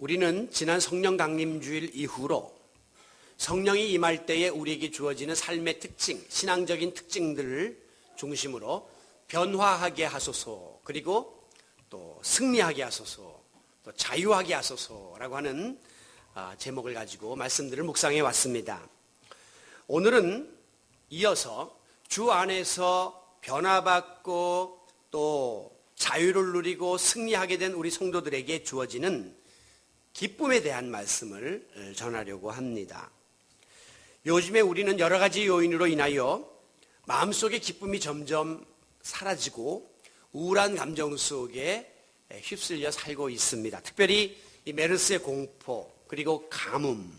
우리는 지난 성령 강림주일 이후로 성령이 임할 때에 우리에게 주어지는 삶의 특징, 신앙적인 특징들을 중심으로 변화하게 하소서, 그리고 또 승리하게 하소서, 또 자유하게 하소서라고 하는 제목을 가지고 말씀들을 묵상해 왔습니다. 오늘은 이어서 주 안에서 변화받고 또 자유를 누리고 승리하게 된 우리 성도들에게 주어지는 기쁨에 대한 말씀을 전하려고 합니다. 요즘에 우리는 여러 가지 요인으로 인하여 마음속의 기쁨이 점점 사라지고 우울한 감정 속에 휩쓸려 살고 있습니다. 특별히 이 메르스의 공포, 그리고 가뭄,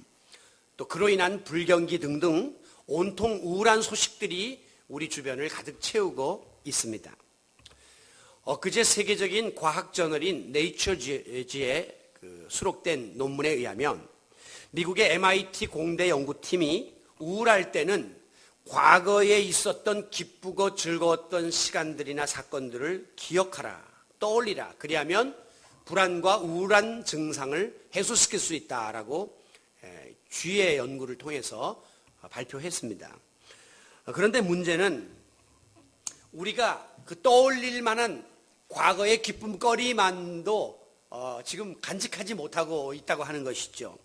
또 그로 인한 불경기 등등 온통 우울한 소식들이 우리 주변을 가득 채우고 있습니다. 엊그제 세계적인 과학 저널인 네이처지에 수록된 논문에 의하면 미국의 MIT 공대 연구팀이 우울할 때는 과거에 있었던 기쁘고 즐거웠던 시간들이나 사건들을 기억하라, 떠올리라. 그리하면 불안과 우울한 증상을 해소시킬 수 있다라고 주의 연구를 통해서 발표했습니다. 그런데 문제는 우리가 그 떠올릴 만한 과거의 기쁨거리만도 지금 간직하지 못하고 있다고 하는 것이죠.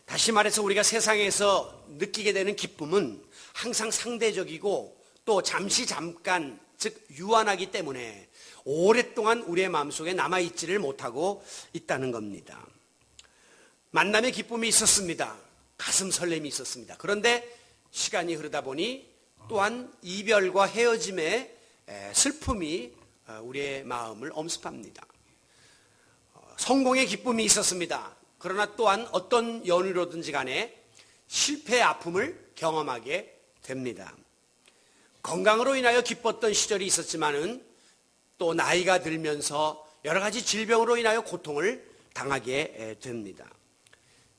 다시 말해서 우리가 세상에서 느끼게 되는 기쁨은 항상 상대적이고 또 잠깐, 즉 유한하기 때문에 오랫동안 우리의 마음속에 남아있지를 못하고 있다는 겁니다. 만남의 기쁨이 있었습니다. 가슴 설렘이 있었습니다. 그런데 시간이 흐르다 보니 또한 이별과 헤어짐의 슬픔이 우리의 마음을 엄습합니다. 성공의 기쁨이 있었습니다. 그러나 또한 어떤 연유로든지 간에 실패의 아픔을 경험하게 됩니다. 건강으로 인하여 기뻤던 시절이 있었지만은 또 나이가 들면서 여러 가지 질병으로 인하여 고통을 당하게 됩니다.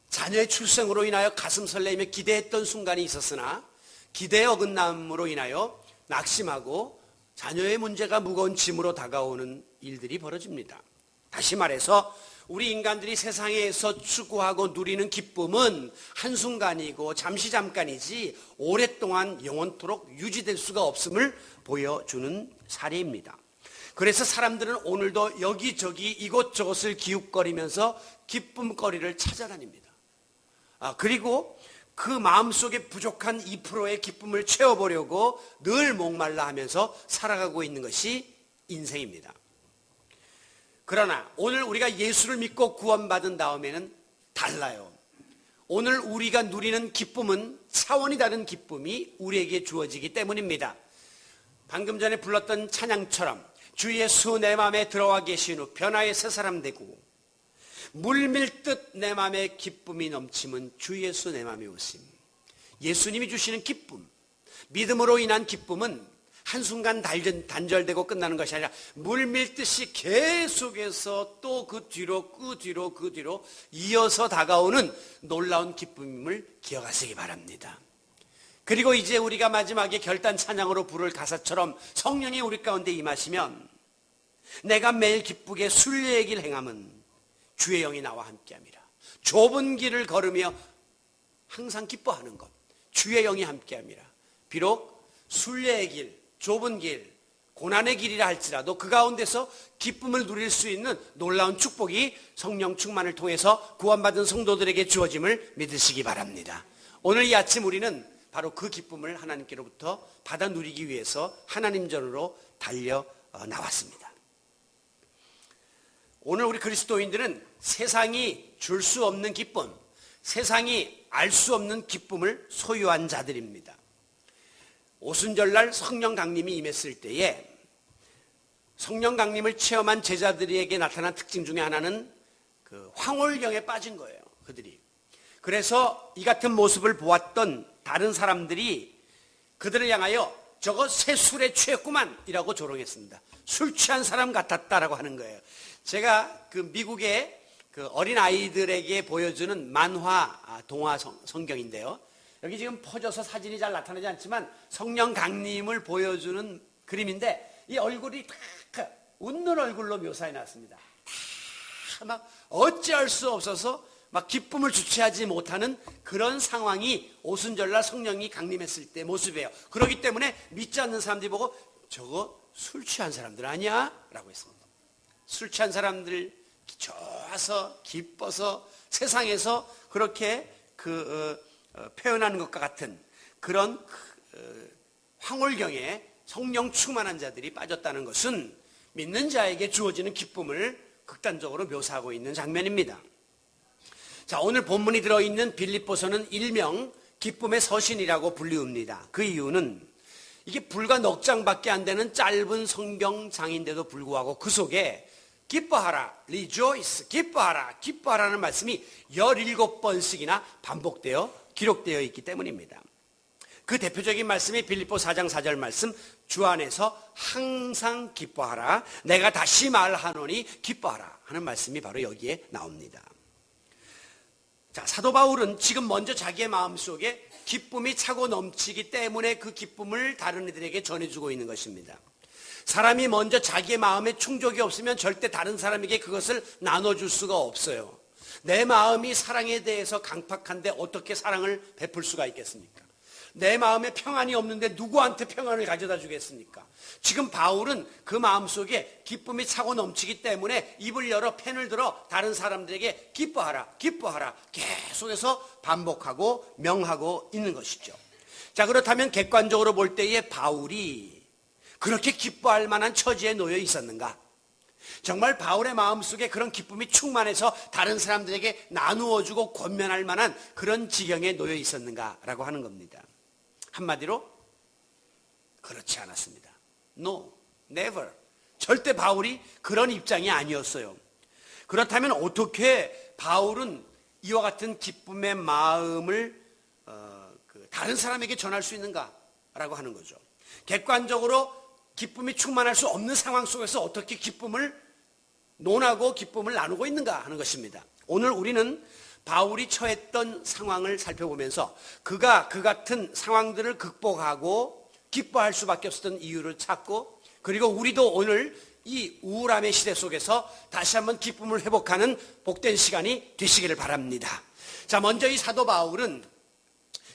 자녀의 출생으로 인하여 가슴 설레며 기대했던 순간이 있었으나 기대의 어긋남으로 인하여 낙심하고 자녀의 문제가 무거운 짐으로 다가오는 일들이 벌어집니다. 다시 말해서 우리 인간들이 세상에서 추구하고 누리는 기쁨은 한순간이고 잠깐이지 오랫동안 영원토록 유지될 수가 없음을 보여주는 사례입니다. 그래서 사람들은 오늘도 여기저기 이곳저곳을 기웃거리면서 기쁨거리를 찾아다닙니다. 그리고 그 마음속에 부족한 2%의 기쁨을 채워보려고 늘 목말라 하면서 살아가고 있는 것이 인생입니다. 그러나 오늘 우리가 예수를 믿고 구원받은 다음에는 달라요. 오늘 우리가 누리는 기쁨은 차원이 다른 기쁨이 우리에게 주어지기 때문입니다. 방금 전에 불렀던 찬양처럼 주 예수 내 맘에 들어와 계신 후 변화의 새 사람 되고 물밀듯 내 맘에 기쁨이 넘치면 주 예수 내 맘에 오심. 예수님이 주시는 기쁨, 믿음으로 인한 기쁨은 한순간 단절되고 끝나는 것이 아니라 물밀듯이 계속해서 또 그 뒤로 이어서 다가오는 놀라운 기쁨임을 기억하시기 바랍니다. 그리고 이제 우리가 마지막에 결단 찬양으로 부를 가사처럼 성령이 우리 가운데 임하시면 내가 매일 기쁘게 순례의 길 행함은 주의 영이 나와 함께함이라. 좁은 길을 걸으며 항상 기뻐하는 것, 주의 영이 함께함이라. 비록 순례의 길, 좁은 길, 고난의 길이라 할지라도 그 가운데서 기쁨을 누릴 수 있는 놀라운 축복이 성령 충만을 통해서 구원받은 성도들에게 주어짐을 믿으시기 바랍니다. 오늘 이 아침 우리는 바로 그 기쁨을 하나님께로부터 받아 누리기 위해서 하나님 전으로 달려 나왔습니다. 오늘 우리 그리스도인들은 세상이 줄 수 없는 기쁨, 세상이 알 수 없는 기쁨을 소유한 자들입니다. 오순절날 성령 강림이 임했을 때에 성령 강림을 체험한 제자들에게 나타난 특징 중에 하나는 그 황홀경에 빠진 거예요. 그들이. 그래서 이 같은 모습을 보았던 다른 사람들이 그들을 향하여 저거 새 술에 취했구만 이라고 조롱했습니다. 술 취한 사람 같았다라고 하는 거예요. 제가 그 미국의 그 어린 아이들에게 보여주는 만화 동화 성경인데요. 여기 지금 퍼져서 사진이 잘 나타나지 않지만 성령 강림을 보여주는 그림인데 이 얼굴이 다 웃는 얼굴로 묘사해 놨습니다. 다 막 어찌할 수 없어서 막 기쁨을 주체하지 못하는 그런 상황이 오순절날 성령이 강림했을 때 모습이에요. 그렇기 때문에 믿지 않는 사람들이 보고 저거 술 취한 사람들 아니야? 라고 했습니다. 술 취한 사람들 좋아서 기뻐서 세상에서 그렇게 표현하는 것과 같은 그런 황홀경에 성령 충만한 자들이 빠졌다는 것은 믿는 자에게 주어지는 기쁨을 극단적으로 묘사하고 있는 장면입니다. 자, 오늘 본문이 들어있는 빌립보서는 일명 기쁨의 서신이라고 불리웁니다. 그 이유는 이게 불과 넉 장밖에 안 되는 짧은 성경장인데도 불구하고 그 속에 기뻐하라, rejoice, 기뻐하라, 기뻐하라는 말씀이 17번씩이나 반복되어 기록되어 있기 때문입니다. 그 대표적인 말씀이 빌립보 4장 4절 말씀, 주 안에서 항상 기뻐하라, 내가 다시 말하노니 기뻐하라 하는 말씀이 바로 여기에 나옵니다. 자, 사도 바울은 지금 먼저 자기의 마음속에 기쁨이 차고 넘치기 때문에 그 기쁨을 다른 이들에게 전해주고 있는 것입니다. 사람이 먼저 자기의 마음에 충족이 없으면 절대 다른 사람에게 그것을 나눠줄 수가 없어요. 내 마음이 사랑에 대해서 강팍한데 어떻게 사랑을 베풀 수가 있겠습니까? 내 마음에 평안이 없는데 누구한테 평안을 가져다 주겠습니까? 지금 바울은 그 마음속에 기쁨이 차고 넘치기 때문에 입을 열어 펜을 들어 다른 사람들에게 기뻐하라, 기뻐하라 계속해서 반복하고 명하고 있는 것이죠. 자, 그렇다면 객관적으로 볼 때에 바울이 그렇게 기뻐할 만한 처지에 놓여 있었는가? 정말 바울의 마음속에 그런 기쁨이 충만해서 다른 사람들에게 나누어주고 권면할 만한 그런 지경에 놓여 있었는가라고 하는 겁니다. 한마디로 그렇지 않았습니다. No, never. 절대 바울이 그런 입장이 아니었어요. 그렇다면 어떻게 바울은 이와 같은 기쁨의 마음을 다른 사람에게 전할 수 있는가라고 하는 거죠. 객관적으로 기쁨이 충만할 수 없는 상황 속에서 어떻게 기쁨을 논하고 기쁨을 나누고 있는가 하는 것입니다. 오늘 우리는 바울이 처했던 상황을 살펴보면서 그가 그 같은 상황들을 극복하고 기뻐할 수밖에 없었던 이유를 찾고, 그리고 우리도 오늘 이 우울함의 시대 속에서 다시 한번 기쁨을 회복하는 복된 시간이 되시기를 바랍니다. 자, 먼저 이 사도 바울은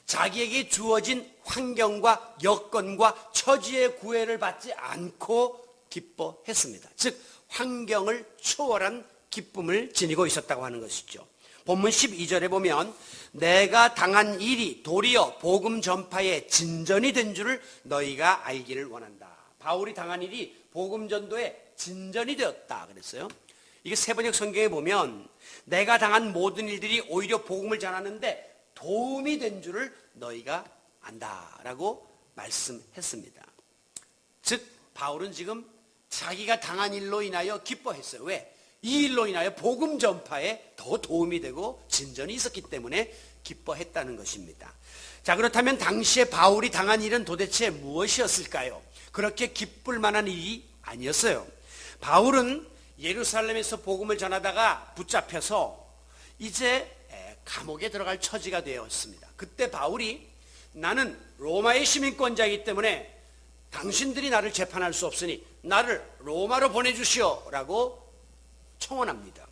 자기에게 주어진 환경과 여건과 처지의 구애를 받지 않고 기뻐했습니다. 즉 환경을 초월한 기쁨을 지니고 있었다고 하는 것이죠. 본문 12절에 보면 내가 당한 일이 도리어 복음 전파의 진전이 된 줄을 너희가 알기를 원한다. 바울이 당한 일이 복음 전도의 진전이 되었다 그랬어요. 이게 세번역 성경에 보면 내가 당한 모든 일들이 오히려 복음을 전하는데 도움이 된 줄을 너희가 안다라고 말씀했습니다. 즉 바울은 지금 자기가 당한 일로 인하여 기뻐했어요. 왜? 이 일로 인하여 복음 전파에 더 도움이 되고 진전이 있었기 때문에 기뻐했다는 것입니다. 자, 그렇다면 당시에 바울이 당한 일은 도대체 무엇이었을까요? 그렇게 기쁠 만한 일이 아니었어요. 바울은 예루살렘에서 복음을 전하다가 붙잡혀서 이제 감옥에 들어갈 처지가 되었습니다. 그때 바울이 나는 로마의 시민권자이기 때문에 당신들이 나를 재판할 수 없으니 나를 로마로 보내주시오라고 청원합니다.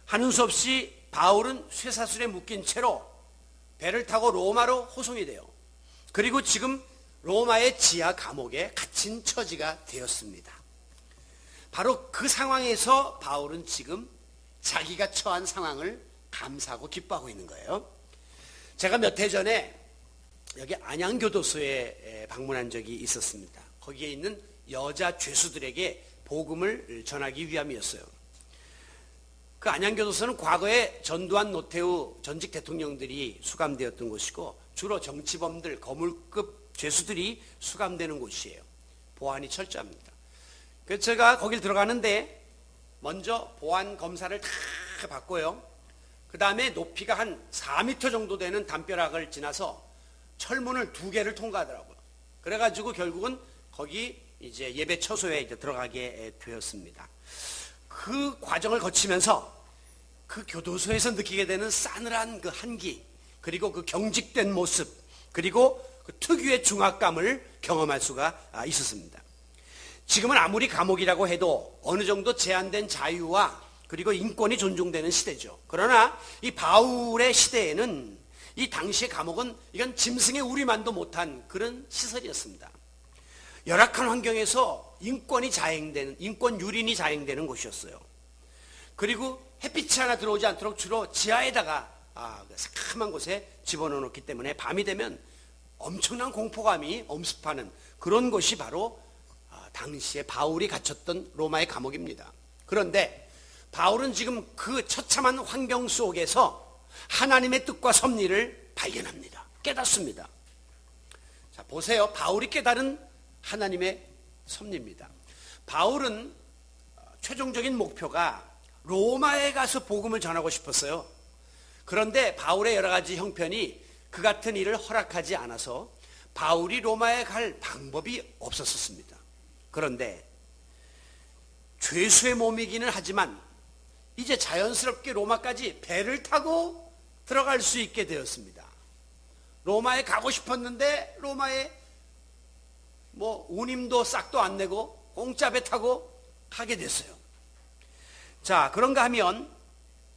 하는 수 없이 바울은 쇠사슬에 묶인 채로 배를 타고 로마로 호송이 돼요. 그리고 지금 로마의 지하 감옥에 갇힌 처지가 되었습니다. 바로 그 상황에서 바울은 지금 자기가 처한 상황을 감사하고 기뻐하고 있는 거예요. 제가 몇 해 전에 여기 안양교도소에 방문한 적이 있었습니다. 거기에 있는 여자 죄수들에게 복음을 전하기 위함이었어요. 그 안양교도소는 과거에 전두환, 노태우 전직 대통령들이 수감되었던 곳이고 주로 정치범들, 거물급 죄수들이 수감되는 곳이에요. 보안이 철저합니다. 그래서 제가 거길 들어가는데 먼저 보안 검사를 다 받고요. 그 다음에 높이가 한 4m 정도 되는 담벼락을 지나서 철문을 2개를 통과하더라고요. 그래가지고 결국은 거기 이제 예배 처소에 이제 들어가게 되었습니다. 그 과정을 거치면서 그 교도소에서 느끼게 되는 싸늘한 그 한기, 그리고 그 경직된 모습, 그리고 그 특유의 중압감을 경험할 수가 있었습니다. 지금은 아무리 감옥이라고 해도 어느 정도 제한된 자유와 그리고 인권이 존중되는 시대죠. 그러나 이 바울의 시대에는 이 당시의 감옥은 이건 짐승의 우리만도 못한 그런 시설이었습니다. 열악한 환경에서 인권 유린이 자행되는 곳이었어요. 그리고 햇빛이 하나 들어오지 않도록 주로 지하에다가 새카만 곳에 집어넣어 놓기 때문에 밤이 되면 엄청난 공포감이 엄습하는 그런 곳이 바로 당시에 바울이 갇혔던 로마의 감옥입니다. 그런데 바울은 지금 그 처참한 환경 속에서 하나님의 뜻과 섭리를 발견합니다. 깨닫습니다. 자, 보세요. 바울이 깨달은 하나님의 섭리입니다. 바울은 최종적인 목표가 로마에 가서 복음을 전하고 싶었어요. 그런데 바울의 여러 가지 형편이 그 같은 일을 허락하지 않아서 바울이 로마에 갈 방법이 없었습니다. 그런데 죄수의 몸이기는 하지만 이제 자연스럽게 로마까지 배를 타고 들어갈 수 있게 되었습니다. 로마에 가고 싶었는데 로마에 운임도 싹도 안 내고 공짜 배 타고 가게 됐어요. 자, 그런가 하면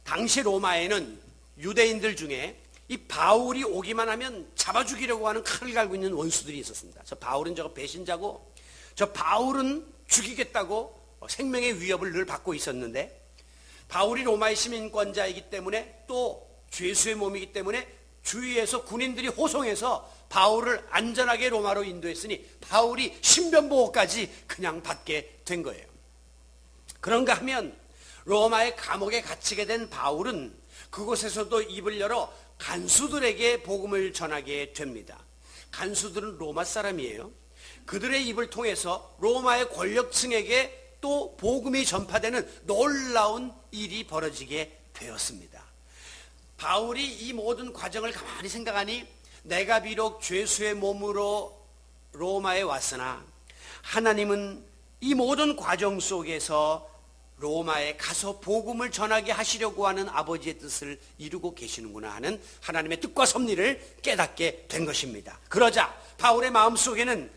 당시 로마에는 유대인들 중에 이 바울이 오기만 하면 잡아 죽이려고 하는 칼을 갈고 있는 원수들이 있었습니다. 저 바울은 저거 배신자고 저 바울은 죽이겠다고 생명의 위협을 늘 받고 있었는데 바울이 로마의 시민권자이기 때문에 또 죄수의 몸이기 때문에 주위에서 군인들이 호송해서 바울을 안전하게 로마로 인도했으니 바울이 신변보호까지 그냥 받게 된 거예요. 그런가 하면 로마의 감옥에 갇히게 된 바울은 그곳에서도 입을 열어 간수들에게 복음을 전하게 됩니다. 간수들은 로마 사람이에요. 그들의 입을 통해서 로마의 권력층에게 또 복음이 전파되는 놀라운 일이 벌어지게 되었습니다. 바울이 이 모든 과정을 가만히 생각하니 내가 비록 죄수의 몸으로 로마에 왔으나 하나님은 이 모든 과정 속에서 로마에 가서 복음을 전하게 하시려고 하는 아버지의 뜻을 이루고 계시는구나 하는 하나님의 뜻과 섭리를 깨닫게 된 것입니다. 그러자 바울의 마음속에는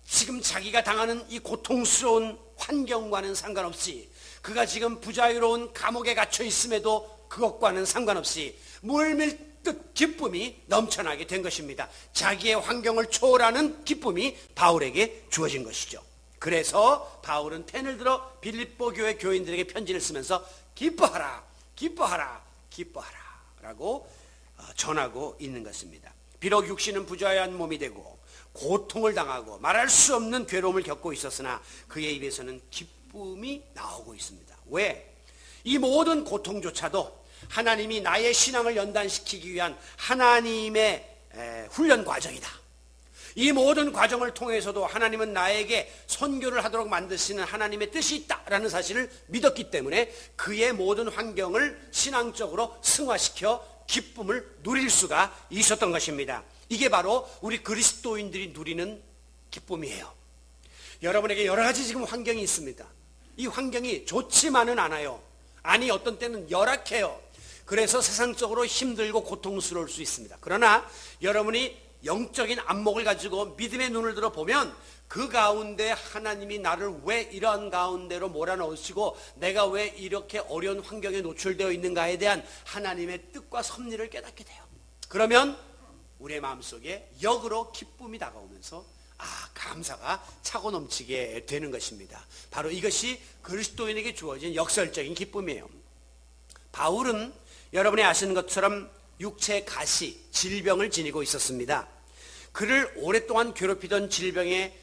지금 자기가 당하는 이 고통스러운 환경과는 상관없이 그가 지금 부자유로운 감옥에 갇혀 있음에도 그것과는 상관없이 물밀듯 기쁨이 넘쳐나게 된 것입니다. 자기의 환경을 초월하는 기쁨이 바울에게 주어진 것이죠. 그래서 바울은 펜을 들어 빌립보 교회 교인들에게 편지를 쓰면서 기뻐하라, 기뻐하라, 기뻐하라 라고 전하고 있는 것입니다. 비록 육신은 부자유한 몸이 되고 고통을 당하고 말할 수 없는 괴로움을 겪고 있었으나 그의 입에서는 기쁨이 나오고 있습니다. 왜? 이 모든 고통조차도 하나님이 나의 신앙을 연단시키기 위한 하나님의 훈련 과정이다. 이 모든 과정을 통해서도 하나님은 나에게 선교를 하도록 만드시는 하나님의 뜻이 있다라는 사실을 믿었기 때문에 그의 모든 환경을 신앙적으로 승화시켜 기쁨을 누릴 수가 있었던 것입니다. 이게 바로 우리 그리스도인들이 누리는 기쁨이에요. 여러분에게 여러 가지 지금 환경이 있습니다. 이 환경이 좋지만은 않아요. 아니 어떤 때는 열악해요. 그래서 세상적으로 힘들고 고통스러울 수 있습니다. 그러나 여러분이 영적인 안목을 가지고 믿음의 눈을 들어 보면 그 가운데 하나님이 나를 왜 이러한 가운데로 몰아넣으시고 내가 왜 이렇게 어려운 환경에 노출되어 있는가에 대한 하나님의 뜻과 섭리를 깨닫게 돼요. 그러면 우리의 마음속에 역으로 기쁨이 다가오면서 감사가 차고 넘치게 되는 것입니다. 바로 이것이 그리스도인에게 주어진 역설적인 기쁨이에요. 바울은 여러분이 아시는 것처럼 육체 가시, 질병을 지니고 있었습니다. 그를 오랫동안 괴롭히던 질병의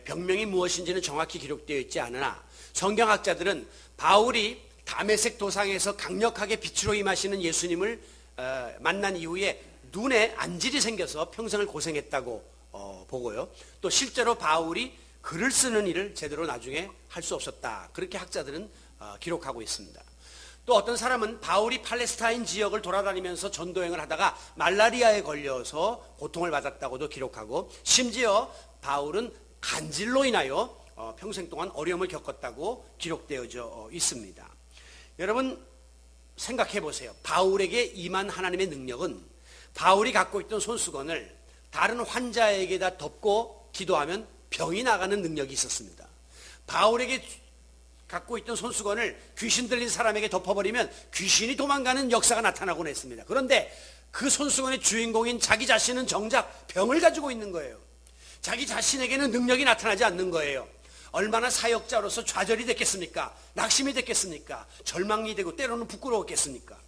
병명이 무엇인지는 정확히 기록되어 있지 않으나 성경학자들은 바울이 다메섹 도상에서 강력하게 빛으로 임하시는 예수님을 만난 이후에 눈에 안질이 생겨서 평생을 고생했다고 보고요. 또 실제로 바울이 글을 쓰는 일을 제대로 나중에 할 수 없었다. 그렇게 학자들은 기록하고 있습니다. 또 어떤 사람은 바울이 팔레스타인 지역을 돌아다니면서 전도행을 하다가 말라리아에 걸려서 고통을 받았다고도 기록하고 심지어 바울은 간질로 인하여 평생 동안 어려움을 겪었다고 기록되어져 있습니다. 여러분 생각해 보세요. 바울에게 임한 하나님의 능력은 바울이 갖고 있던 손수건을 다른 환자에게다 덮고 기도하면 병이 나가는 능력이 있었습니다. 바울에게 갖고 있던 손수건을 귀신 들린 사람에게 덮어버리면 귀신이 도망가는 역사가 나타나곤 했습니다. 그런데 그 손수건의 주인공인 자기 자신은 정작 병을 가지고 있는 거예요. 자기 자신에게는 능력이 나타나지 않는 거예요. 얼마나 사역자로서 좌절이 됐겠습니까? 낙심이 됐겠습니까? 절망이 되고 때로는 부끄러웠겠습니까?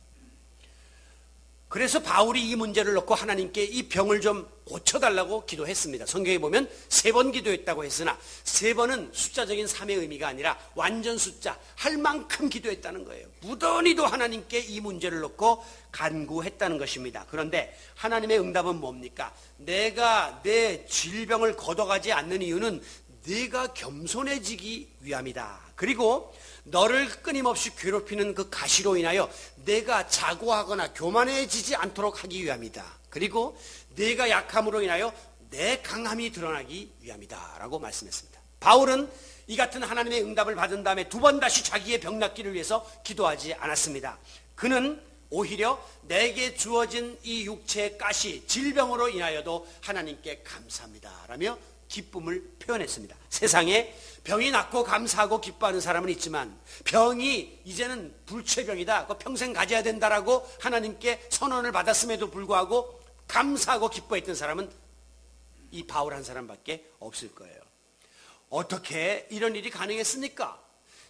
그래서 바울이 이 문제를 놓고 하나님께 이 병을 좀 고쳐달라고 기도했습니다. 성경에 보면 3번 기도했다고 했으나 3번은 숫자적인 3의 의미가 아니라 완전 숫자, 할 만큼 기도했다는 거예요. 무던히도 하나님께 이 문제를 놓고 간구했다는 것입니다. 그런데 하나님의 응답은 뭡니까? 내가 내 질병을 걷어가지 않는 이유는 네가 겸손해지기 위함이다. 그리고 너를 끊임없이 괴롭히는 그 가시로 인하여 내가 자고하거나 교만해지지 않도록 하기 위함이다. 그리고 네가 약함으로 인하여 내 강함이 드러나기 위함이다 라고 말씀했습니다. 바울은 이 같은 하나님의 응답을 받은 다음에 2번 다시 자기의 병 낫기를 위해서 기도하지 않았습니다. 그는 오히려 내게 주어진 이 육체의 가시, 질병으로 인하여도 하나님께 감사합니다 라며 기쁨을 표현했습니다. 세상에 병이 낫고 감사하고 기뻐하는 사람은 있지만 병이 이제는 불치병이다, 평생 가져야 된다라고 하나님께 선언을 받았음에도 불구하고 감사하고 기뻐했던 사람은 이 바울 한 사람밖에 없을 거예요. 어떻게 이런 일이 가능했습니까?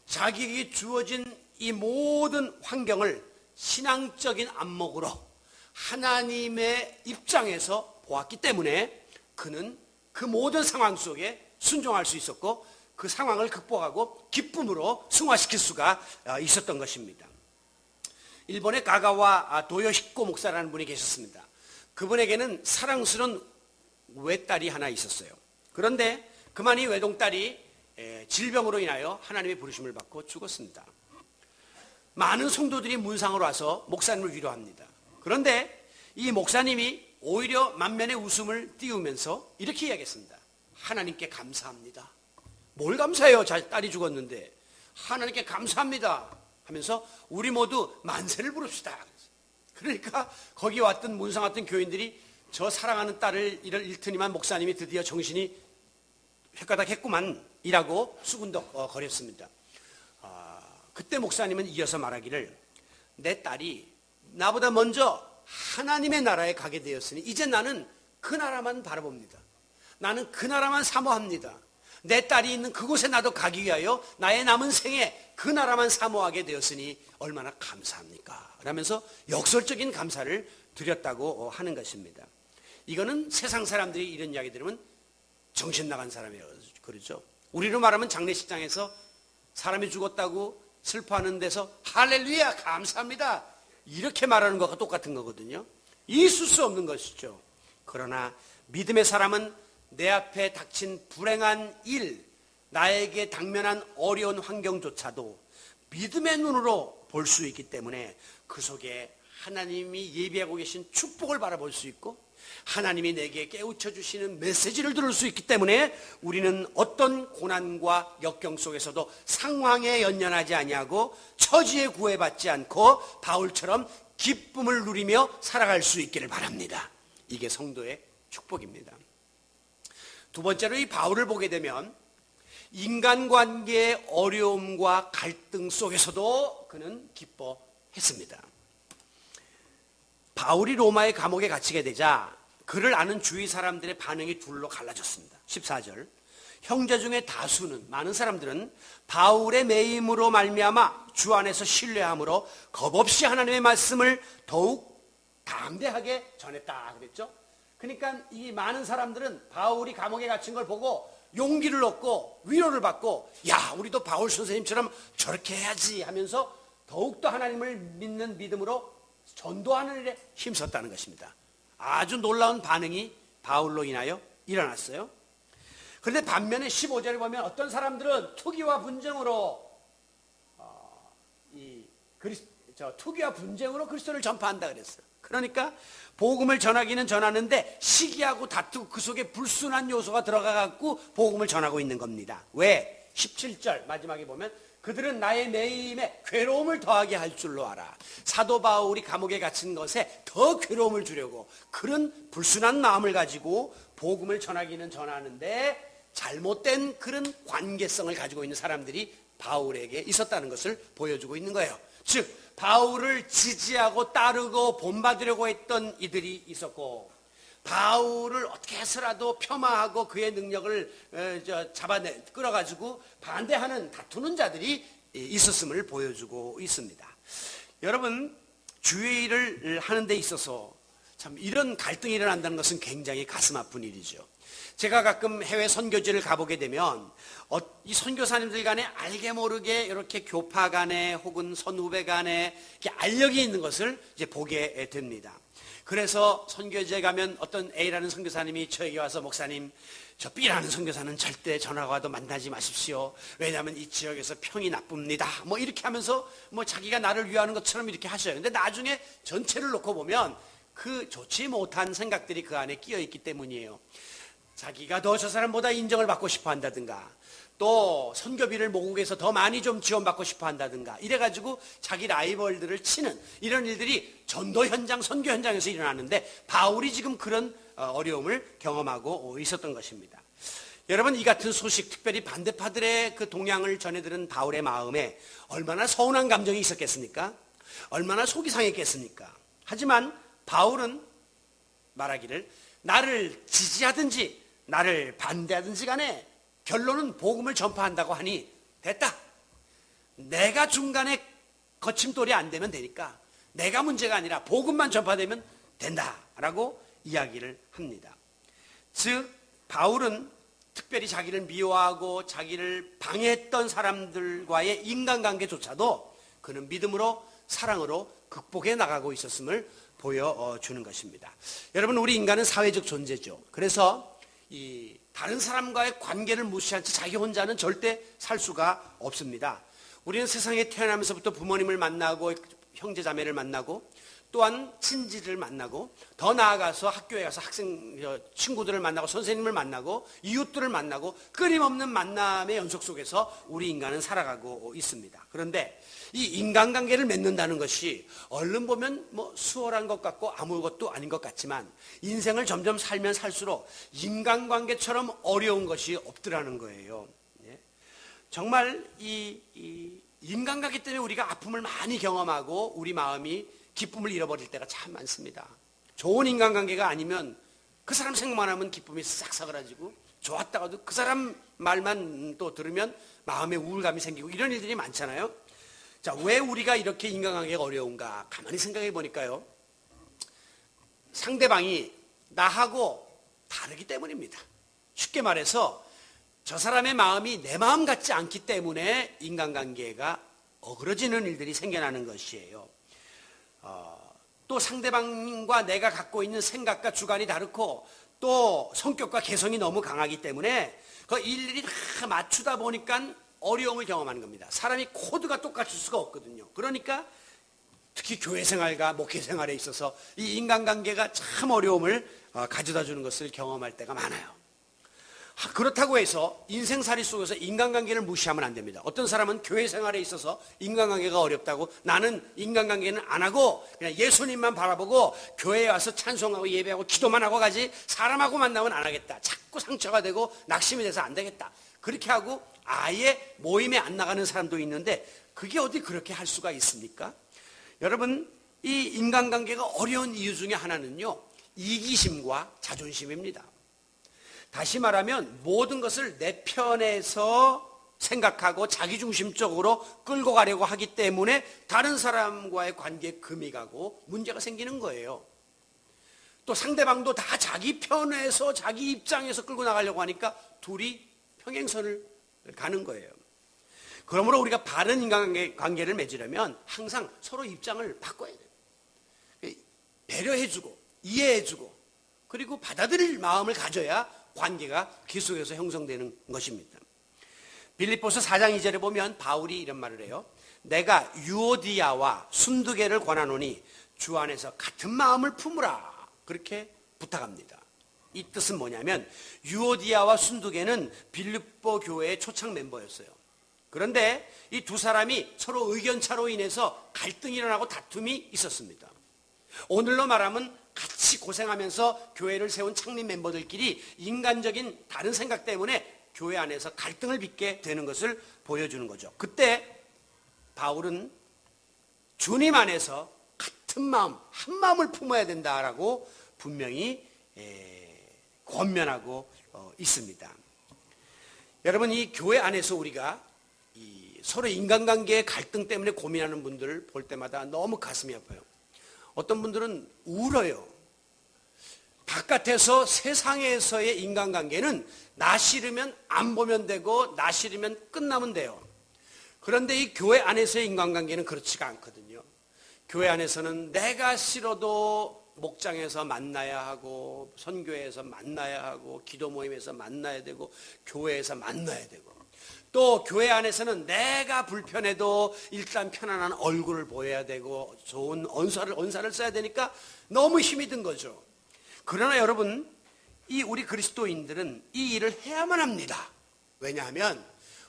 자기에게 주어진 이 모든 환경을 신앙적인 안목으로 하나님의 입장에서 보았기 때문에 그는 그 모든 상황 속에 순종할 수 있었고 그 상황을 극복하고 기쁨으로 승화시킬 수가 있었던 것입니다. 일본의 가가와 도요히코 목사라는 분이 계셨습니다. 그분에게는 사랑스러운 외딸이 하나 있었어요. 그런데 그만 이 외동딸이 질병으로 인하여 하나님의 부르심을 받고 죽었습니다. 많은 성도들이 문상으로 와서 목사님을 위로합니다. 그런데 이 목사님이 오히려 만면에 웃음을 띄우면서 이렇게 이야기했습니다. 하나님께 감사합니다. 뭘 감사해요? 딸이 죽었는데. 하나님께 감사합니다 하면서 우리 모두 만세를 부릅시다. 그러니까 거기 왔던 문상 왔던 교인들이 저 사랑하는 딸을 잃더니만 목사님이 드디어 정신이 획가닥했구만 이라고 수군덕거렸습니다. 그때 목사님은 이어서 말하기를 내 딸이 나보다 먼저 하나님의 나라에 가게 되었으니 이제 나는 그 나라만 바라봅니다. 나는 그 나라만 사모합니다. 내 딸이 있는 그곳에 나도 가기 위하여 나의 남은 생에 그 나라만 사모하게 되었으니 얼마나 감사합니까? 라면서 역설적인 감사를 드렸다고 하는 것입니다. 이거는 세상 사람들이 이런 이야기 들으면 정신 나간 사람이에요. 그러죠. 우리로 말하면 장례식장에서 사람이 죽었다고 슬퍼하는 데서 할렐루야 감사합니다 이렇게 말하는 것과 똑같은 거거든요. 있을 수 없는 것이죠. 그러나 믿음의 사람은 내 앞에 닥친 불행한 일, 나에게 당면한 어려운 환경조차도 믿음의 눈으로 볼 수 있기 때문에 그 속에 하나님이 예비하고 계신 축복을 바라볼 수 있고 하나님이 내게 깨우쳐 주시는 메시지를 들을 수 있기 때문에 우리는 어떤 고난과 역경 속에서도 상황에 연연하지 아니하고 처지에 구애받지 않고 바울처럼 기쁨을 누리며 살아갈 수 있기를 바랍니다. 이게 성도의 축복입니다. 두 번째로 이 바울을 보게 되면 인간관계의 어려움과 갈등 속에서도 그는 기뻐했습니다. 바울이 로마의 감옥에 갇히게 되자 그를 아는 주위 사람들의 반응이 둘로 갈라졌습니다. 14절 형제 중에 다수는 많은 사람들은 바울의 매임으로 말미암아 주 안에서 신뢰함으로 겁없이 하나님의 말씀을 더욱 담대하게 전했다 그랬죠. 그러니까 이 많은 사람들은 바울이 감옥에 갇힌 걸 보고 용기를 얻고 위로를 받고 야 우리도 바울 선생님처럼 저렇게 해야지 하면서 더욱더 하나님을 믿는 믿음으로 전도하는 일에 힘썼다는 것입니다. 아주 놀라운 반응이 바울로 인하여 일어났어요. 그런데 반면에 15절에 보면 어떤 사람들은 투기와 분쟁으로 투기와 분쟁으로 그리스도를 전파한다 그랬어요. 그러니까 복음을 전하기는 전하는데 시기하고 다투고 그 속에 불순한 요소가 들어가 갖고 복음을 전하고 있는 겁니다. 왜? 17절 마지막에 보면 그들은 나의 매임에 괴로움을 더하게 할 줄로 알아. 사도 바울이 감옥에 갇힌 것에 더 괴로움을 주려고 그런 불순한 마음을 가지고 복음을 전하기는 전하는데 잘못된 그런 관계성을 가지고 있는 사람들이 바울에게 있었다는 것을 보여주고 있는 거예요. 즉 바울을 지지하고 따르고 본받으려고 했던 이들이 있었고, 바울을 어떻게 해서라도 폄하하고 그의 능력을 끌어가지고 반대하는 다투는 자들이 있었음을 보여주고 있습니다. 여러분, 주의 일을 하는 데 있어서 참 이런 갈등이 일어난다는 것은 굉장히 가슴 아픈 일이죠. 제가 가끔 해외 선교지를 가보게 되면 이 선교사님들 간에 알게 모르게 이렇게 교파 간에 혹은 선후배 간에 이렇게 알력이 있는 것을 이제 보게 됩니다. 그래서 선교지에 가면 어떤 A라는 선교사님이 저에게 와서, 목사님, 저 B라는 선교사는 절대 전화가 와도 만나지 마십시오. 왜냐하면 이 지역에서 평이 나쁩니다. 뭐 이렇게 하면서 뭐 자기가 나를 위하는 것처럼 이렇게 하셔요. 근데 나중에 전체를 놓고 보면 그 좋지 못한 생각들이 그 안에 끼어 있기 때문이에요. 자기가 더 저 사람보다 인정을 받고 싶어 한다든가, 또 선교비를 모국에서 더 많이 좀 지원받고 싶어 한다든가, 이래가지고 자기 라이벌들을 치는 이런 일들이 전도 현장, 선교 현장에서 일어나는데, 바울이 지금 그런 어려움을 경험하고 있었던 것입니다. 여러분, 이 같은 소식, 특별히 반대파들의 그 동향을 전해들은 바울의 마음에 얼마나 서운한 감정이 있었겠습니까? 얼마나 속이 상했겠습니까? 하지만 바울은 말하기를, 나를 지지하든지 나를 반대하든지 간에 결론은 복음을 전파한다고 하니 됐다. 내가 중간에 거침돌이 안 되면 되니까 내가 문제가 아니라 복음만 전파되면 된다라고 이야기를 합니다. 즉 바울은 특별히 자기를 미워하고 자기를 방해했던 사람들과의 인간관계조차도 그는 믿음으로, 사랑으로 극복해 나가고 있었음을 보여주는 것입니다. 여러분, 우리 인간은 사회적 존재죠. 그래서 이 다른 사람과의 관계를 무시한 채 자기 혼자는 절대 살 수가 없습니다. 우리는 세상에 태어나면서부터 부모님을 만나고 형제 자매를 만나고 또한 친지를 만나고, 더 나아가서 학교에 가서 친구들을 만나고 선생님을 만나고 이웃들을 만나고, 끊임없는 만남의 연속 속에서 우리 인간은 살아가고 있습니다. 그런데 이 인간관계를 맺는다는 것이 얼른 보면 뭐 수월한 것 같고 아무것도 아닌 것 같지만, 인생을 점점 살면 살수록 인간관계처럼 어려운 것이 없더라는 거예요. 정말 이 인간관계 때문에 우리가 아픔을 많이 경험하고 우리 마음이 기쁨을 잃어버릴 때가 참 많습니다. 좋은 인간관계가 아니면 그 사람 생각만 하면 기쁨이 싹 사그라지고, 좋았다가도 그 사람 말만 또 들으면 마음에 우울감이 생기고, 이런 일들이 많잖아요. 자, 왜 우리가 이렇게 인간관계가 어려운가? 가만히 생각해 보니까요, 상대방이 나하고 다르기 때문입니다. 쉽게 말해서 저 사람의 마음이 내 마음 같지 않기 때문에 인간관계가 어그러지는 일들이 생겨나는 것이에요. 또 상대방과 내가 갖고 있는 생각과 주관이 다르고, 또 성격과 개성이 너무 강하기 때문에 그 일일이 다 맞추다 보니까 어려움을 경험하는 겁니다. 사람이 코드가 똑같을 수가 없거든요. 그러니까 특히 교회 생활과 목회 생활에 있어서 이 인간관계가 참 어려움을 가져다 주는 것을 경험할 때가 많아요. 그렇다고 해서 인생살이 속에서 인간관계를 무시하면 안 됩니다. 어떤 사람은 교회 생활에 있어서 인간관계가 어렵다고, 나는 인간관계는 안 하고 그냥 예수님만 바라보고 교회에 와서 찬송하고 예배하고 기도만 하고 가지, 사람하고 만나면 안 하겠다, 자꾸 상처가 되고 낙심이 돼서 안 되겠다, 그렇게 하고 아예 모임에 안 나가는 사람도 있는데, 그게 어디 그렇게 할 수가 있습니까? 여러분, 이 인간관계가 어려운 이유 중에 하나는요, 이기심과 자존심입니다. 다시 말하면 모든 것을 내 편에서 생각하고 자기중심적으로 끌고 가려고 하기 때문에 다른 사람과의 관계에 금이 가고 문제가 생기는 거예요. 또 상대방도 다 자기 편에서 자기 입장에서 끌고 나가려고 하니까 둘이 평행선을 가는 거예요. 그러므로 우리가 바른 인간관계를 맺으려면 항상 서로 입장을 바꿔야 돼요. 배려해주고 이해해주고 그리고 받아들일 마음을 가져야 관계가 계속해서 형성되는 것입니다. 빌립보서 4장 2절에 보면 바울이 이런 말을 해요. 내가 유오디아와 순두계를 권하노니 주 안에서 같은 마음을 품으라, 그렇게 부탁합니다. 이 뜻은 뭐냐면, 유오디아와 순두계는 빌립보 교회의 초창 멤버였어요. 그런데 이 두 사람이 서로 의견차로 인해서 갈등이 일어나고 다툼이 있었습니다. 오늘로 말하면 같이 고생하면서 교회를 세운 창립 멤버들끼리 인간적인 다른 생각 때문에 교회 안에서 갈등을 빚게 되는 것을 보여주는 거죠. 그때 바울은 주님 안에서 같은 마음, 한 마음을 품어야 된다라고 분명히 권면하고 있습니다. 여러분, 이 교회 안에서 우리가 서로 인간관계의 갈등 때문에 고민하는 분들을 볼 때마다 너무 가슴이 아파요. 어떤 분들은 울어요. 바깥에서 세상에서의 인간관계는 나 싫으면 안 보면 되고 나 싫으면 끝나면 돼요. 그런데 이 교회 안에서의 인간관계는 그렇지가 않거든요. 교회 안에서는 내가 싫어도 목장에서 만나야 하고 선교회에서 만나야 하고 기도 모임에서 만나야 되고 교회에서 만나야 되고, 또 교회 안에서는 내가 불편해도 일단 편안한 얼굴을 보여야 되고 좋은 언사를 써야 되니까 너무 힘이 든 거죠. 그러나 여러분, 이 우리 그리스도인들은 이 일을 해야만 합니다. 왜냐하면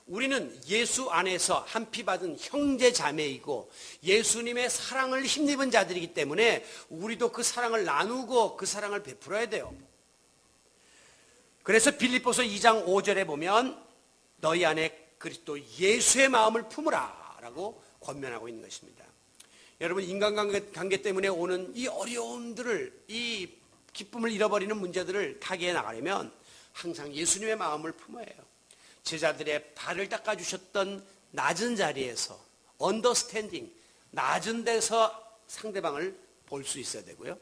우리는 예수 안에서 한 피 받은 형제 자매이고 예수님의 사랑을 힘입은 자들이기 때문에 우리도 그 사랑을 나누고 그 사랑을 베풀어야 돼요. 그래서 빌립보서 2장 5절에 보면 너희 안에 그리스도 예수의 마음을 품으라 라고 권면하고 있는 것입니다. 여러분, 인간관계 때문에 오는 이 어려움들을, 이 기쁨을 잃어버리는 문제들을 타개해 나가려면 항상 예수님의 마음을 품어야 해요. 제자들의 발을 닦아주셨던 낮은 자리에서 언더스탠딩, 낮은 데서 상대방을 볼 수 있어야 되고요.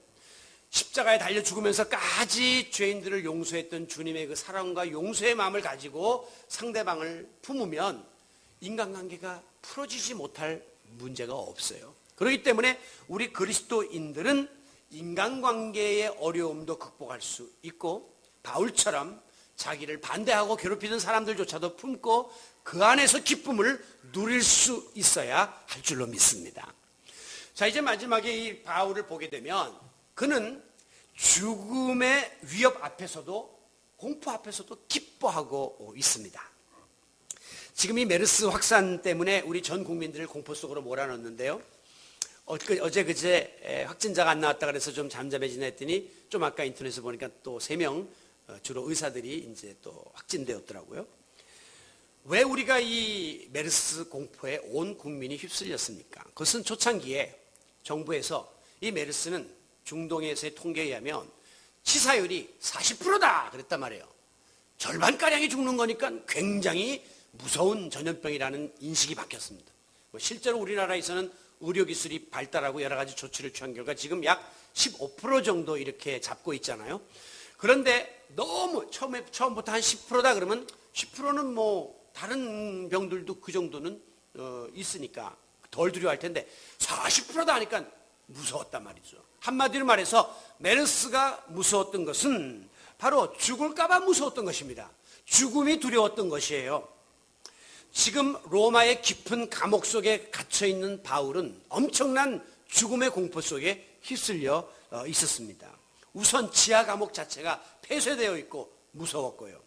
십자가에 달려 죽으면서까지 죄인들을 용서했던 주님의 그 사랑과 용서의 마음을 가지고 상대방을 품으면 인간관계가 풀어지지 못할 문제가 없어요. 그렇기 때문에 우리 그리스도인들은 인간관계의 어려움도 극복할 수 있고 바울처럼 자기를 반대하고 괴롭히는 사람들조차도 품고 그 안에서 기쁨을 누릴 수 있어야 할 줄로 믿습니다. 자, 이제 마지막에 이 바울을 보게 되면 그는 죽음의 위협 앞에서도, 공포 앞에서도 기뻐하고 있습니다. 지금 이 메르스 확산 때문에 우리 전 국민들을 공포 속으로 몰아넣는데요. 어제 그제 확진자가 안 나왔다 그래서 좀 잠잠해지나 했더니 좀 아까 인터넷에 보니까 또 3명 주로 의사들이 이제 또 확진되었더라고요. 왜 우리가 이 메르스 공포에 온 국민이 휩쓸렸습니까? 그것은 초창기에 정부에서 이 메르스는 중동에서의 통계에 의하면 치사율이 40%다 그랬단 말이에요. 절반가량이 죽는 거니까 굉장히 무서운 전염병이라는 인식이 바뀌었습니다. 실제로 우리나라에서는 의료기술이 발달하고 여러 가지 조치를 취한 결과 지금 약 15% 정도 이렇게 잡고 있잖아요. 그런데 너무 처음부터 한 10%다 그러면 10%는 뭐 다른 병들도 그 정도는 있으니까 덜 두려워할 텐데 40%다 하니까 무서웠단 말이죠. 한마디로 말해서 메르스가 무서웠던 것은 바로 죽을까봐 무서웠던 것입니다. 죽음이 두려웠던 것이에요. 지금 로마의 깊은 감옥 속에 갇혀있는 바울은 엄청난 죽음의 공포 속에 휩쓸려 있었습니다. 우선 지하 감옥 자체가 폐쇄되어 있고 무서웠고요.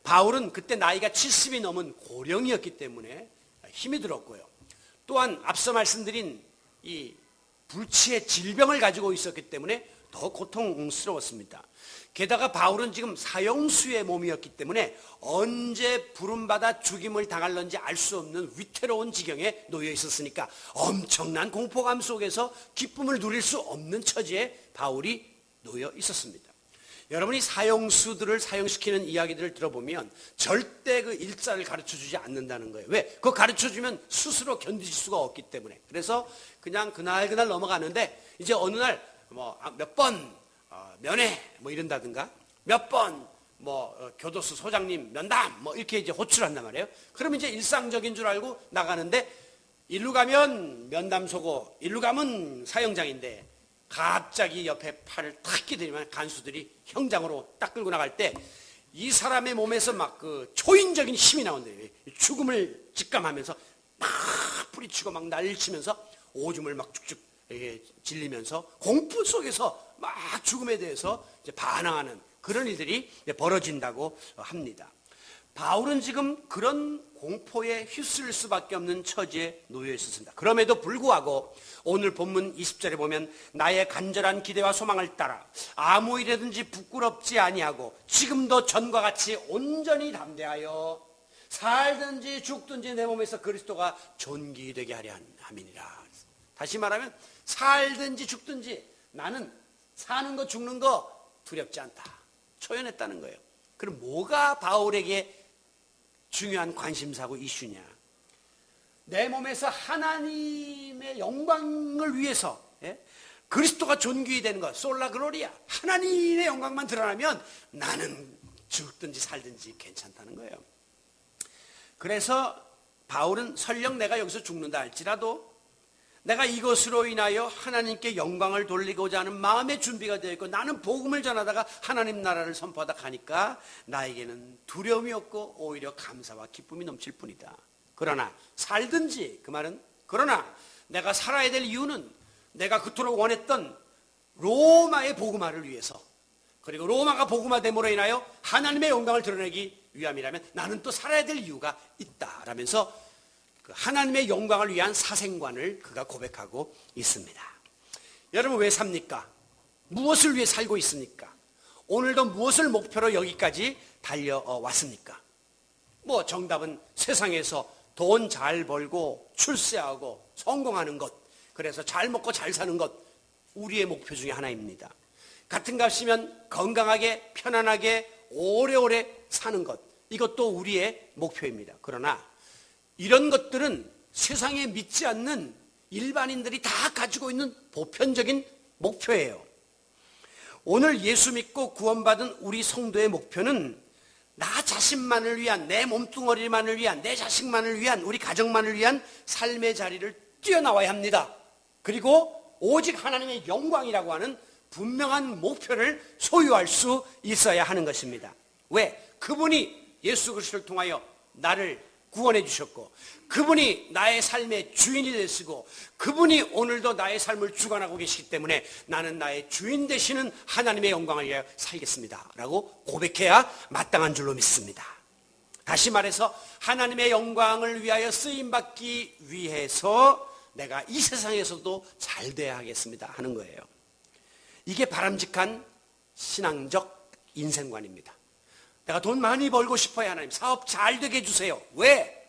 바울은 그때 나이가 70이 넘은 고령이었기 때문에 힘이 들었고요. 또한 앞서 말씀드린 이 불치의 질병을 가지고 있었기 때문에 더 고통스러웠습니다. 게다가 바울은 지금 사형수의 몸이었기 때문에 언제 부름받아 죽임을 당할는지 알 수 없는 위태로운 지경에 놓여 있었으니까 엄청난 공포감 속에서 기쁨을 누릴 수 없는 처지에 바울이 놓여 있었습니다. 여러분이 사형수들을 사형시키는 이야기들을 들어보면 절대 그 일자를 가르쳐주지 않는다는 거예요. 왜? 그거 가르쳐주면 스스로 견디질 수가 없기 때문에. 그래서 그냥 그날 넘어가는데 이제 어느 날 뭐 몇 번 면회 뭐 이런다든가 몇 번 교도소 소장님 면담 뭐 이렇게 이제 호출한단 말이에요. 그럼 이제 일상적인 줄 알고 나가는데 일루 가면 면담소고 일루 가면 사형장인데 갑자기 옆에 팔을 탁 끼더니만 간수들이 형장으로 딱 끌고 나갈 때 이 사람의 몸에서 막 그 초인적인 힘이 나온대요. 죽음을 직감하면서 막 뿌리치고 막 난리치면서 오줌을 막 쭉쭉 질리면서 공포 속에서 막 죽음에 대해서 이제 반항하는 그런 일들이 벌어진다고 합니다. 바울은 지금 그런 공포에 휩쓸릴 수밖에 없는 처지에 놓여 있었습니다. 그럼에도 불구하고 오늘 본문 20절에 보면 나의 간절한 기대와 소망을 따라 아무 일에든지 부끄럽지 아니하고 지금도 전과 같이 온전히 담대하여 살든지 죽든지 내 몸에서 그리스도가 존귀되게 하려 함이니라. 다시 말하면 살든지 죽든지 나는 사는 거 죽는 거 두렵지 않다. 초연했다는 거예요. 그럼 뭐가 바울에게 중요한 관심사고 이슈냐? 내 몸에서 하나님의 영광을 위해서 그리스도가 존귀히 되는 것, 솔라 글로리아, 하나님의 영광만 드러나면 나는 죽든지 살든지 괜찮다는 거예요. 그래서 바울은 설령 내가 여기서 죽는다 할지라도 내가 이것으로 인하여 하나님께 영광을 돌리고자 하는 마음의 준비가 되어 있고 나는 복음을 전하다가 하나님 나라를 선포하다 가니까 나에게는 두려움이 없고 오히려 감사와 기쁨이 넘칠 뿐이다. 그러나 살든지, 그 말은 그러나 내가 살아야 될 이유는 내가 그토록 원했던 로마의 복음화를 위해서, 그리고 로마가 복음화됨으로 인하여 하나님의 영광을 드러내기 위함이라면 나는 또 살아야 될 이유가 있다라면서 그 하나님의 영광을 위한 사생관을 그가 고백하고 있습니다. 여러분, 왜 삽니까? 무엇을 위해 살고 있습니까? 오늘도 무엇을 목표로 여기까지 달려왔습니까? 뭐 정답은 세상에서 돈 잘 벌고 출세하고 성공하는 것, 그래서 잘 먹고 잘 사는 것, 우리의 목표 중에 하나입니다. 같은 값이면 건강하게 편안하게 오래오래 사는 것, 이것도 우리의 목표입니다. 그러나 이런 것들은 세상에 믿지 않는 일반인들이 다 가지고 있는 보편적인 목표예요. 오늘 예수 믿고 구원받은 우리 성도의 목표는 나 자신만을 위한, 내 몸뚱어리만을 위한, 내 자식만을 위한, 우리 가정만을 위한 삶의 자리를 뛰어나와야 합니다. 그리고 오직 하나님의 영광이라고 하는 분명한 목표를 소유할 수 있어야 하는 것입니다. 왜? 그분이 예수 그리스도를 통하여 나를 구원해 주셨고, 그분이 나의 삶의 주인이 되시고, 그분이 오늘도 나의 삶을 주관하고 계시기 때문에 나는 나의 주인 되시는 하나님의 영광을 위하여 살겠습니다 라고 고백해야 마땅한 줄로 믿습니다. 다시 말해서 하나님의 영광을 위하여 쓰임받기 위해서 내가 이 세상에서도 잘 돼야 하겠습니다 하는 거예요. 이게 바람직한 신앙적 인생관입니다. 내가 돈 많이 벌고 싶어요. 하나님 사업 잘 되게 해주세요. 왜?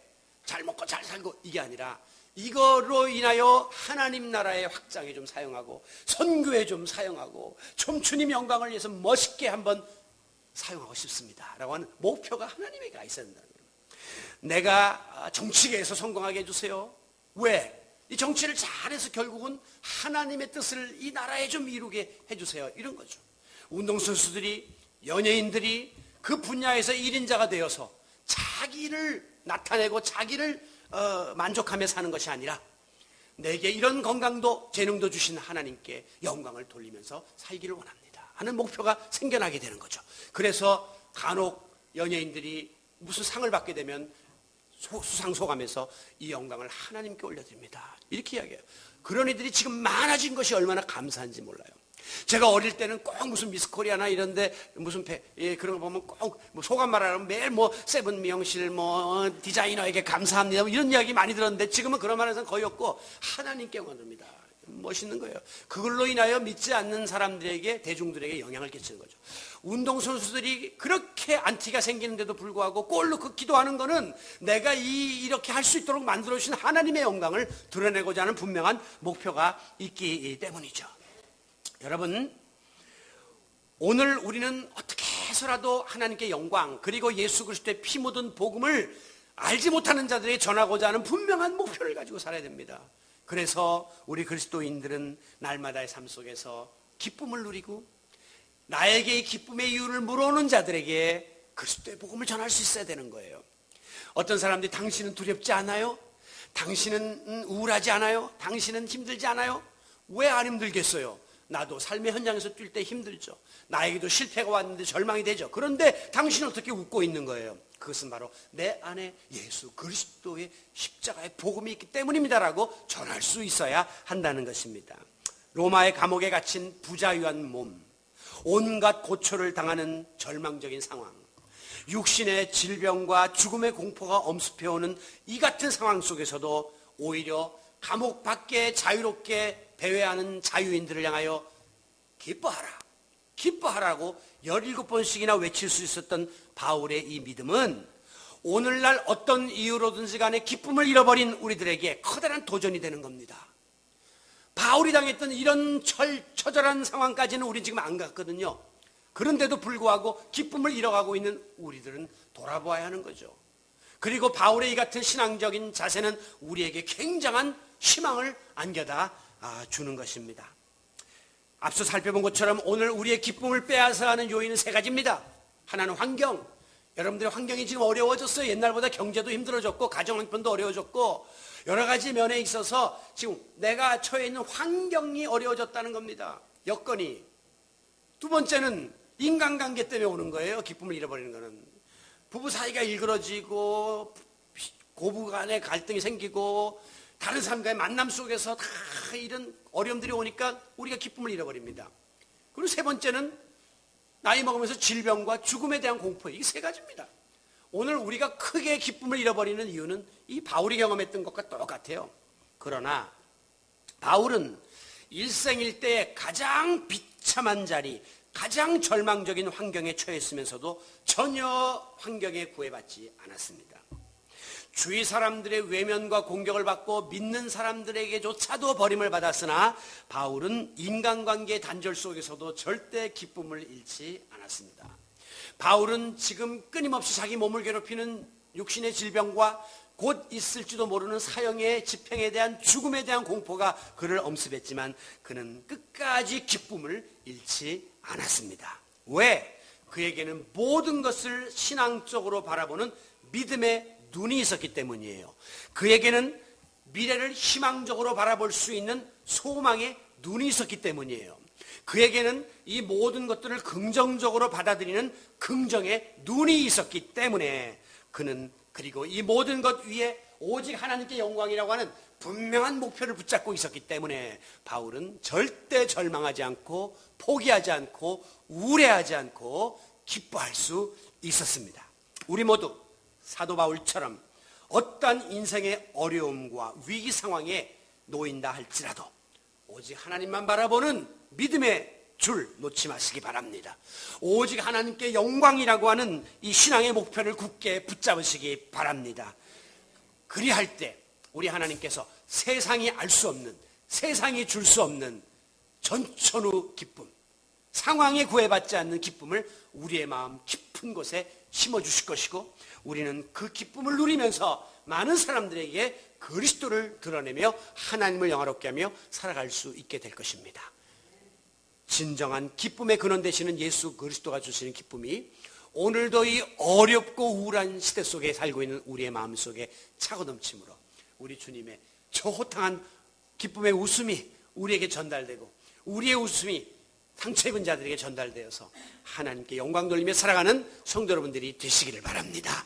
잘 먹고 잘 살고, 이게 아니라 이거로 인하여 하나님 나라의 확장에 좀 사용하고, 선교에 좀 사용하고, 좀 주님 영광을 위해서 멋있게 한번 사용하고 싶습니다 라고 하는 목표가 하나님에게 있어야 된다는 거예요. 내가 정치계에서 성공하게 해주세요. 왜? 이 정치를 잘해서 결국은 하나님의 뜻을 이 나라에 좀 이루게 해주세요, 이런 거죠. 운동선수들이, 연예인들이 그 분야에서 1인자가 되어서 자기를 나타내고 자기를 만족하며 사는 것이 아니라 내게 이런 건강도 재능도 주신 하나님께 영광을 돌리면서 살기를 원합니다 하는 목표가 생겨나게 되는 거죠. 그래서 간혹 연예인들이 무슨 상을 받게 되면 수상소감해서 이 영광을 하나님께 올려드립니다 이렇게 이야기해요. 그런 이들이 지금 많아진 것이 얼마나 감사한지 몰라요. 제가 어릴 때는 꼭 무슨 미스코리아나 이런데 무슨 그런 거 보면 꼭 뭐 소감 말하면 매일 뭐 세븐 미용실 뭐 디자이너에게 감사합니다 뭐 이런 이야기 많이 들었는데 지금은 그런 말에서는 거의 없고 하나님께 원합니다. 멋있는 거예요. 그걸로 인하여 믿지 않는 사람들에게, 대중들에게 영향을 끼치는 거죠. 운동선수들이 그렇게 안티가 생기는데도 불구하고 골로 그 기도하는 거는 내가 이렇게 할 수 있도록 만들어주신 하나님의 영광을 드러내고자 하는 분명한 목표가 있기 때문이죠. 여러분, 오늘 우리는 어떻게 해서라도 하나님께 영광, 그리고 예수 그리스도의 피 묻은 복음을 알지 못하는 자들에게 전하고자 하는 분명한 목표를 가지고 살아야 됩니다. 그래서 우리 그리스도인들은 날마다의 삶 속에서 기쁨을 누리고 나에게 이 기쁨의 이유를 물어오는 자들에게 그리스도의 복음을 전할 수 있어야 되는 거예요. 어떤 사람들이 당신은 두렵지 않아요? 당신은 우울하지 않아요? 당신은 힘들지 않아요? 왜 안 힘들겠어요? 나도 삶의 현장에서 뛸 때 힘들죠. 나에게도 실패가 왔는데 절망이 되죠. 그런데 당신은 어떻게 웃고 있는 거예요? 그것은 바로 내 안에 예수 그리스도의 십자가의 복음이 있기 때문입니다라고 전할 수 있어야 한다는 것입니다. 로마의 감옥에 갇힌 부자유한 몸, 온갖 고초를 당하는 절망적인 상황, 육신의 질병과 죽음의 공포가 엄습해오는 이 같은 상황 속에서도 오히려 감옥 밖에 자유롭게 배회하는 자유인들을 향하여 기뻐하라, 기뻐하라고 17번씩이나 외칠 수 있었던 바울의 이 믿음은 오늘날 어떤 이유로든지 간에 기쁨을 잃어버린 우리들에게 커다란 도전이 되는 겁니다. 바울이 당했던 이런 처절한 상황까지는 우리 지금 안 갔거든요. 그런데도 불구하고 기쁨을 잃어가고 있는 우리들은 돌아보아야 하는 거죠. 그리고 바울의 이 같은 신앙적인 자세는 우리에게 굉장한 희망을 안겨다 주는 것입니다. 앞서 살펴본 것처럼 오늘 우리의 기쁨을 빼앗아가는 요인은 3가지입니다. 하나는 환경. 여러분들의 환경이 지금 어려워졌어요. 옛날보다 경제도 힘들어졌고 가정 형편도 어려워졌고 여러 가지 면에 있어서 지금 내가 처해 있는 환경이 어려워졌다는 겁니다. 여건이. 두 번째는 인간관계 때문에 오는 거예요. 기쁨을 잃어버리는 거는. 부부 사이가 일그러지고 고부 간의 갈등이 생기고 다른 사람과의 만남 속에서 다 이런 어려움들이 오니까 우리가 기쁨을 잃어버립니다. 그리고 3번째는 나이 먹으면서 질병과 죽음에 대한 공포. 이게 3가지입니다. 오늘 우리가 크게 기쁨을 잃어버리는 이유는 이 바울이 경험했던 것과 똑같아요. 그러나 바울은 일생일대에 가장 비참한 자리, 가장 절망적인 환경에 처했으면서도 전혀 환경에 구애받지 않았습니다. 주위 사람들의 외면과 공격을 받고 믿는 사람들에게조차도 버림을 받았으나 바울은 인간관계의 단절 속에서도 절대 기쁨을 잃지 않았습니다. 바울은 지금 끊임없이 자기 몸을 괴롭히는 육신의 질병과 곧 있을지도 모르는 사형의 집행에 대한 죽음에 대한 공포가 그를 엄습했지만 그는 끝까지 기쁨을 잃지 않았습니다. 왜? 그에게는 모든 것을 신앙적으로 바라보는 믿음의 눈이 있었기 때문이에요. 그에게는 미래를 희망적으로 바라볼 수 있는 소망의 눈이 있었기 때문이에요. 그에게는 이 모든 것들을 긍정적으로 받아들이는 긍정의 눈이 있었기 때문에 그는 그리고 이 모든 것 위에 오직 하나님께 영광이라고 하는 분명한 목표를 붙잡고 있었기 때문에 바울은 절대 절망하지 않고 포기하지 않고 우려하지 않고 기뻐할 수 있었습니다. 우리 모두 사도 바울처럼 어떠한 인생의 어려움과 위기 상황에 놓인다 할지라도 오직 하나님만 바라보는 믿음의 줄 놓지 마시기 바랍니다. 오직 하나님께 영광이라고 하는 이 신앙의 목표를 굳게 붙잡으시기 바랍니다. 그리할 때 우리 하나님께서 세상이 알 수 없는, 세상이 줄 수 없는 전천후 기쁨, 상황에 구애받지 않는 기쁨을 우리의 마음 깊은 곳에 심어주실 것이고 우리는 그 기쁨을 누리면서 많은 사람들에게 그리스도를 드러내며 하나님을 영화롭게 하며 살아갈 수 있게 될 것입니다. 진정한 기쁨의 근원 되시는 예수 그리스도가 주시는 기쁨이 오늘도 이 어렵고 우울한 시대 속에 살고 있는 우리의 마음속에 차고 넘침으로 우리 주님의 저 호탕한 기쁨의 웃음이 우리에게 전달되고 우리의 웃음이 상처 입은 자들에게 전달되어서 하나님께 영광 돌리며 살아가는 성도 여러분들이 되시기를 바랍니다.